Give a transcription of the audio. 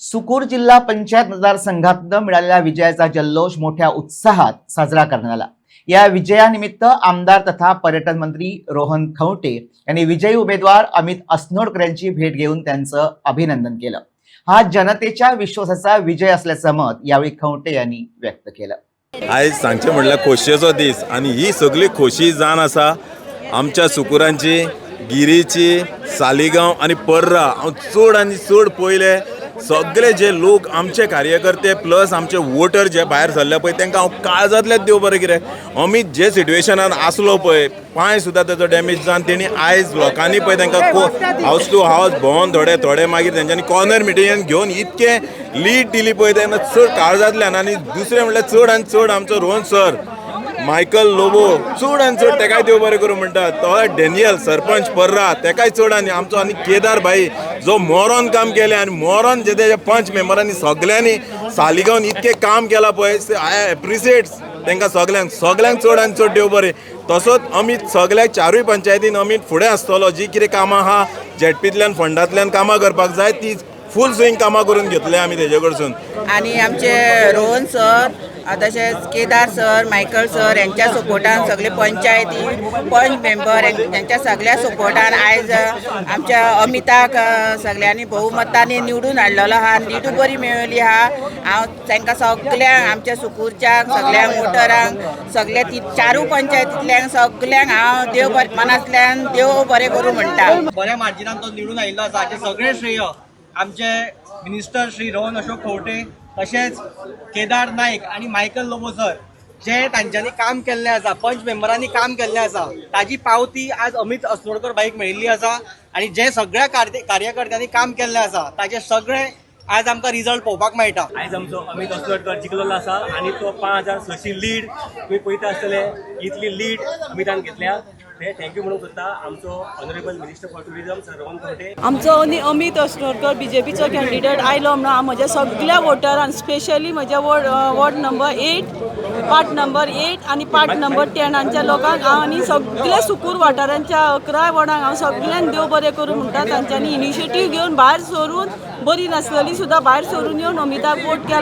सुकूर जिल्हा पंचायत मतदारसंघातनं मिळालेल्या विजयाचा जल्लोष मोठ्या उत्साहात साजरा करण्यात आला। या विजयानिमित्त आमदार तथा पर्यटन मंत्री रोहन खंवटे यांनी विजयी उमेदवार अमित अस्नोडकर यांची भेट घेऊन त्यांचं अभिनंदन केलं। हा जनतेच्या विश्वासाचा विजय असल्याचं मत यावेळी खंवटे यांनी व्यक्त केलं। आज सांगचे म्हणल्यार खोशयेचो दीस आणि ही सगळी खोशी जाण आसा आमच्या सुकुरांची, गिरीची, सालिगांव आणि पर्रा। हांव चड आनी चड पयले सगळे जे लोक आमचे कार्यकर्ते प्लस आमचे वोटर जे भायर सरले पळय तांकां हांव काळजांतल्यान देव बरें कितें अमित जे सिट्युएशनान आसलो पळय पांय सुद्दां तेजो डॅमेज जावन तेणी आयज लोकांनी पळय तांकां हावस टू हावस भोंवन थोडे मागीर तेंच्यांनी कॉर्नर मिटिंगान घेवन इतके लीड दिली पळय तेन्ना चड काळजांतल्यान। आनी दुसरें म्हणल्यार चड आनी चड आमचो रोहन सर मायकल लोबो चड आनी चड तेकाय देव बरें करूं म्हणटा। तो डॅनियल सरपंच पर्रा तेकाय चड आनी आमचो आनी केदार भाई जो मोरोन काम केलें आनी मोरोन जे तेजे पंच मेंबरांनी सगळ्यांनी सालिगांवन इतकें काम केलां पळय आय एप्रिशिएट तांकां सगळ्यांक चड आनी चड देव बरें। तसोच अमित सगळ्या चारूय पंचायतीन अमित फुडें आसतलो जी कितें कामां आहा जेडपींतल्यान फंडांतल्यान कामां करपाक जाय ती फूल स्विंग कामां करून घेतले आमी तेजे कडसून। आणि आमचे रोहन सर तशेंच केदार सर मायकल सर यांच्या सपोर्टान सगळे पंचायती पंच मेंबर यांच्या सगळ्या सपोर्टान आयज आमच्या अमिताक सगळ्यांनी बहुमतांनी निवडून हाडलेलो आहा। लीड बरी मेळ्ळी आहा। हांव तांकां सगळ्यांक आमच्या सुकूरच्यांक सगळ्यांक वोटरांक सगळ्या ती चारू पंचायतींतल्यांक सगळ्यांक हांव देव मनांतल्यान देव बरें करूं म्हणटा। बऱ्या मार्जिनान तो निवडून आयिल्लो आसा। हाचे सगळे श्रेय आमचे मिनिस्टर श्री रोहन अशोक खंवटे तशेंच केदार नायक आणि मायकल लोबो सर जे तांच्यांनी काम केल्लें आसा पंच मेंबरांनी काम केल्लें आसा ताजी पावती आज अमित अस्नोडकर बाईक मेळिल्ली आसा। आणि जे सगळ्या कार्यकर्त्यांनी काम केल्लें आसा ताचे सगळे आज आमकां रिजल्ट पळोवपाक मेळटा। आयज आमचो अमित अस्नोडकर जिखलेलो आसा आणि तो 5600 लीड तुम्ही पळयता आसतले इतली लीड अमितान घेतल्या ते थँक्यू म्हणूंक सोदता आमचो honourable minister for tourism sir Rohan Khaunte. आमचो अमित अस्नोडकर बीजेपीचो कॅन्डिडेट आयलो म्हणून हांव म्हज्या सगळ्या वोटरांक स्पेशली म्हज्या वॉर्ड नंबर 8 पार्ट नंबर 8 आनी पार्ट नंबर 10 हांच्या लोकांक हांव आनी सगळ्या सुकूर वाठारांच्या 11 वॉर्डांक हांव सगळ्यांक देव बरें करूं म्हणटा। तांच्यांनी इनिशिएटीव घेवन भायर सरून बरी नासलेली सुद्दां भायर सरून येवन अमिताक वोट केला।